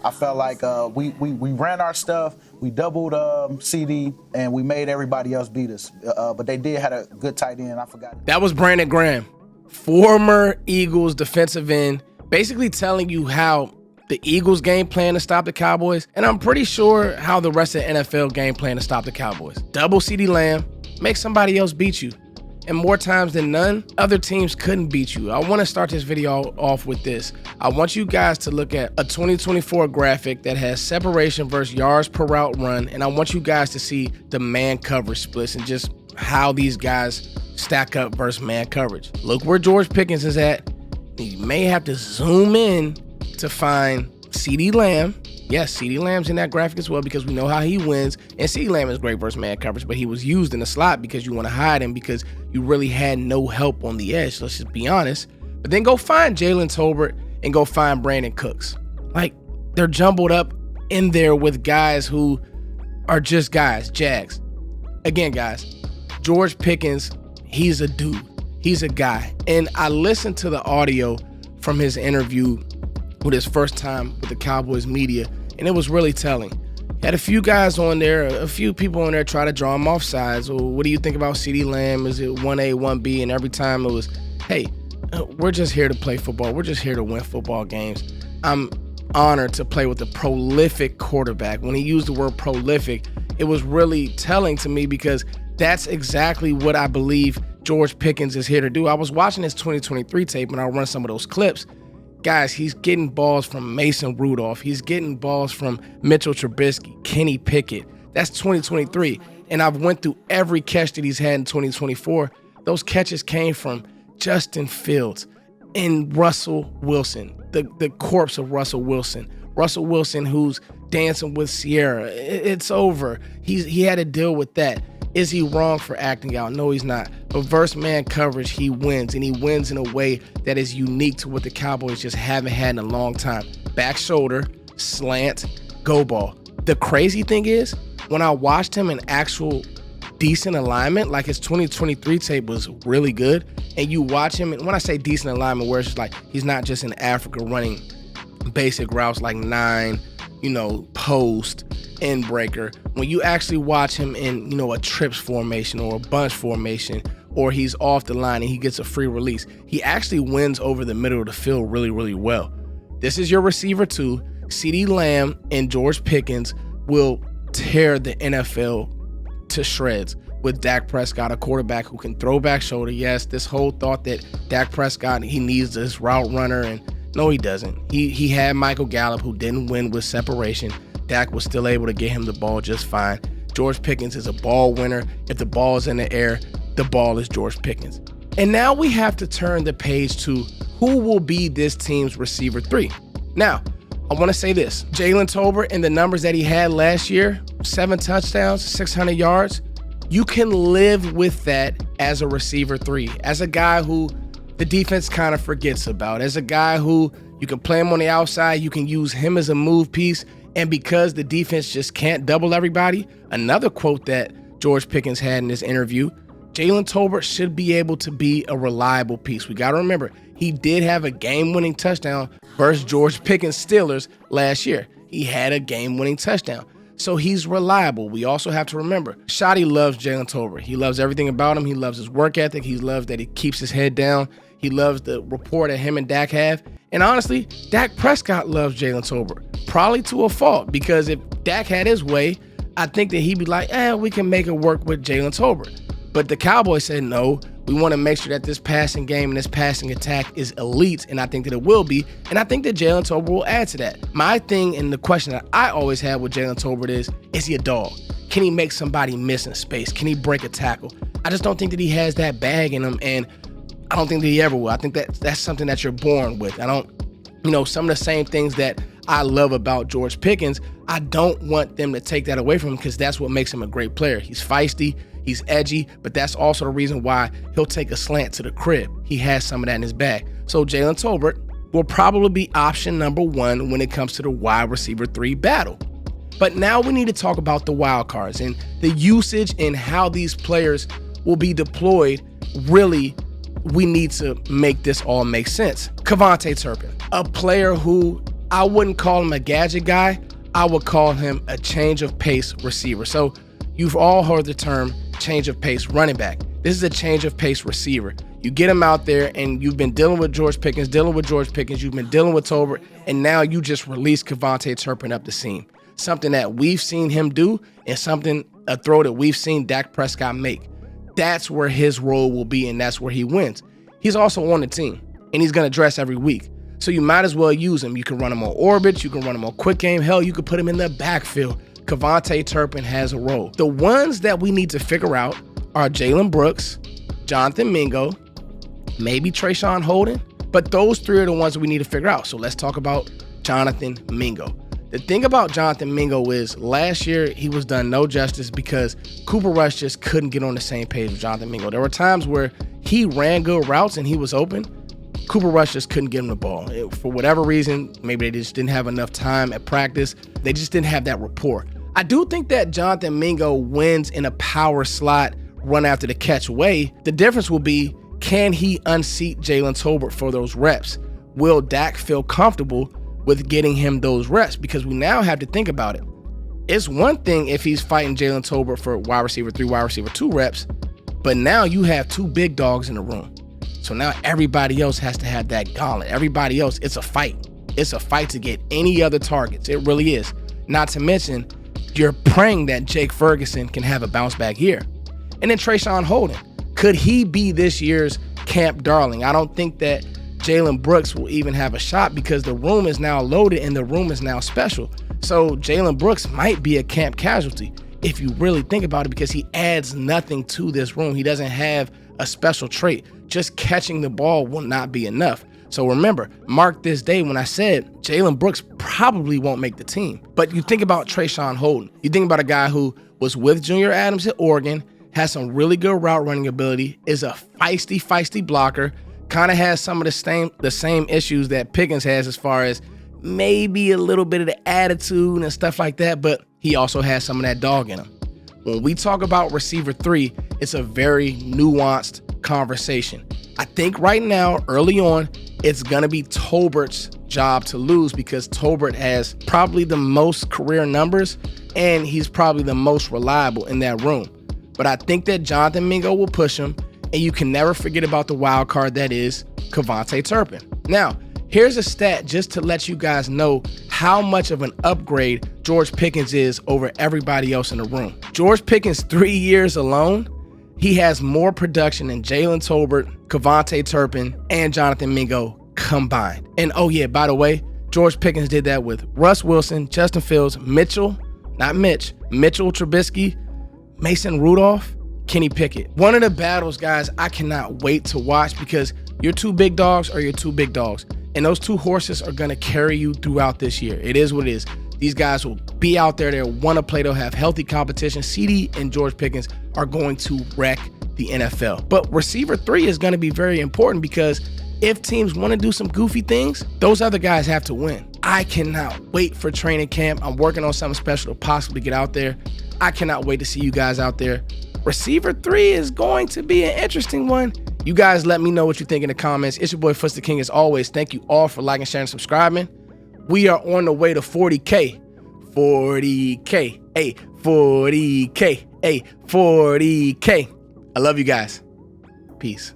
I felt like we ran our stuff, we doubled CD, and we made everybody else beat us. But they did have a good tight end. I forgot. That was Brandon Graham, former Eagles defensive end, basically telling you how the Eagles game plan to stop the Cowboys, and I'm pretty sure how the rest of the NFL game plan to stop the Cowboys. Double CeeDee Lamb, make somebody else beat you. And more times than none, other teams couldn't beat you. I want to start this video off with this. I want you guys to look at a 2024 graphic that has separation versus yards per route run, and I want you guys to see the man coverage splits and just how these guys stack up versus man coverage. Look where George Pickens is at. You may have to zoom in to find CeeDee Lamb. Yes, CeeDee Lamb's in that graphic as well because we know how he wins. And CeeDee Lamb is great versus man coverage, but he was used in the slot because you want to hide him because you really had no help on the edge. Let's just be honest. But then go find Jaylen Tolbert and go find Brandon Cooks. Like, they're jumbled up in there with guys who are just guys, Jags. Again, guys, George Pickens, he's a dude. He's a guy. And I listened to the audio from his interview with his first time with the Cowboys media, and it was really telling. He had a few guys on there, a few people on there try to draw him off sides. Well, what do you think about CeeDee Lamb? Is it 1A, 1B? And every time it was, hey, we're just here to play football. We're just here to win football games. I'm honored to play with a prolific quarterback. When he used the word prolific, it was really telling to me because that's exactly what I believe George Pickens is here to do. I was watching his 2023 tape, and I'll run some of those clips. Guys, he's getting balls from Mason Rudolph. He's getting balls from Mitchell Trubisky, Kenny Pickett. That's 2023. And I've went through every catch that he's had in 2024. Those catches came from Justin Fields and Russell Wilson, the corpse of Russell Wilson. Russell Wilson, who's dancing with Sierra. It's over. He had to deal with that. Is he wrong for acting out? No, he's not. But versus man coverage, he wins, and he wins in a way that is unique to what the Cowboys just haven't had in a long time. Back shoulder, slant, go ball. The crazy thing is, when I watched him in actual decent alignment, like his 2023 tape was really good, and you watch him, and when I say decent alignment, where it's just like he's not just in Africa running basic routes like 9, post, end breaker. When you actually watch him in, a trips formation or a bunch formation, or he's off the line and he gets a free release, he actually wins over the middle of the field really, really well. This is your receiver too. CeeDee Lamb and George Pickens will tear the NFL to shreds with Dak Prescott, a quarterback who can throw back shoulder. Yes, this whole thought that Dak Prescott, he needs this route runner, and no, he doesn't. He had Michael Gallup, who didn't win with separation. Dak was still able to get him the ball just fine. George Pickens is a ball winner. If the ball is in the air, the ball is George Pickens. And now we have to turn the page to who will be this team's receiver 3. Now, I want to say this. Jaylen Tolbert and the numbers that he had last year, 7 touchdowns, 600 yards, you can live with that as a receiver 3, as a guy who the defense kind of forgets about, as a guy who you can play him on the outside, you can use him as a move piece. And because the defense just can't double everybody, another quote that George Pickens had in this interview, Jaylen Tolbert should be able to be a reliable piece. We got to remember, he did have a game-winning touchdown versus George Pickens Steelers last year. He had a game-winning touchdown. So he's reliable. We also have to remember, Shotty loves Jaylen Tolbert. He loves everything about him. He loves his work ethic. He loves that he keeps his head down. He loves the rapport that him and Dak have. And honestly, Dak Prescott loves Jaylen Tolbert. Probably to a fault, because if Dak had his way, I think that he'd be like, we can make it work with Jaylen Tolbert. But the Cowboys said, no, we want to make sure that this passing game and this passing attack is elite, and I think that it will be, and I think that Jaylen Tolbert will add to that. My thing and the question that I always have with Jaylen Tolbert is he a dog? Can he make somebody miss in space? Can he break a tackle? I just don't think that he has that bag in him, and I don't think that he ever will. I think that that's something that you're born with. I don't, some of the same things that I love about George Pickens, I don't want them to take that away from him, because that's what makes him a great player. He's feisty, he's edgy, but that's also the reason why he'll take a slant to the crib. He has some of that in his bag. So Jaylen Tolbert will probably be option number 1 when it comes to the wide receiver 3 battle. But now we need to talk about the wild cards and the usage and how these players will be deployed. Really, we need to make this all make sense. Kevontae Turpin, a player who I wouldn't call him a gadget guy. I would call him a change of pace receiver. So you've all heard the term change of pace running back. This is a change of pace receiver. You get him out there and you've been dealing with George Pickens, you've been dealing with Tolbert, and now you just release Kevontae Turpin up the seam. Something that we've seen him do and a throw that we've seen Dak Prescott make. That's where his role will be, and that's where he wins. He's also on the team, and he's going to dress every week. So you might as well use him. You can run him on orbits. You can run him on quick game. Hell, you could put him in the backfield. Kevontae Turpin has a role. The ones that we need to figure out are Jaylen Brooks, Jonathan Mingo, maybe Trayshawn Holden, but those three are the ones that we need to figure out. So let's talk about Jonathan Mingo. The thing about Jonathan Mingo is last year he was done no justice because Cooper Rush just couldn't get on the same page with Jonathan Mingo. There were times where he ran good routes and he was open. Cooper Rush just couldn't get him the ball. For whatever reason, maybe they just didn't have enough time at practice. They just didn't have that rapport. I do think that Jonathan Mingo wins in a power slot run after the catch way. The difference will be, can he unseat Jaylen Tolbert for those reps? Will Dak feel comfortable with getting him those reps? Because we now have to think about it. It's one thing if he's fighting Jaylen Tolbert for wide receiver 3, wide receiver 2 reps, but now you have two big dogs in the room. So now everybody else has to have that gauntlet. Everybody else, it's a fight. It's a fight to get any other targets. It really is. Not to mention, you're praying that Jake Ferguson can have a bounce back year. And then Trayshawn Holden. Could he be this year's camp darling? I don't think that Jaylen Brooks will even have a shot because the room is now loaded and the room is now special. So Jaylen Brooks might be a camp casualty if you really think about it, because he adds nothing to this room. He doesn't have a special trait. Just catching the ball will not be enough. So remember, mark this day when I said Jaylen Brooks probably won't make the team. But you think about Trayshawn Holden. You think about a guy who was with Junior Adams at Oregon, has some really good route running ability, is a feisty blocker, kind of has some of the same issues that Pickens has as far as maybe a little bit of the attitude and stuff like that, but he also has some of that dog in him. When we talk about receiver 3, it's a very nuanced conversation. I think right now, early on, it's going to be Tolbert's job to lose because Tolbert has probably the most career numbers and he's probably the most reliable in that room. But I think that Jonathan Mingo will push him, and you can never forget about the wild card that is Kevontae Turpin. Now, here's a stat just to let you guys know how much of an upgrade George Pickens is over everybody else in the room. George Pickens, 3 years alone, he has more production than Jaylen Tolbert, Kevontae Turpin, and Jonathan Mingo combined. And oh yeah, by the way, George Pickens did that with Russ Wilson, Justin Fields, Mitchell Trubisky, Mason Rudolph, Kenny Pickett. One of the battles, guys, I cannot wait to watch because your two big dogs are your two big dogs. And those two horses are going to carry you throughout this year. It is what it is. These guys will be out there. They'll want to play. They'll have healthy competition. CD and George Pickens are going to wreck the NFL. But receiver 3 is going to be very important because if teams want to do some goofy things, those other guys have to win. I cannot wait for training camp. I'm working on something special to possibly get out there. I cannot wait to see you guys out there. Receiver 3 is going to be an interesting one. You guys let me know what you think in the comments. It's your boy Foots the King as always. Thank you all for liking, sharing, and subscribing. We are on the way to 40K. 40K. Hey, 40K. Hey, 40K. I love you guys. Peace.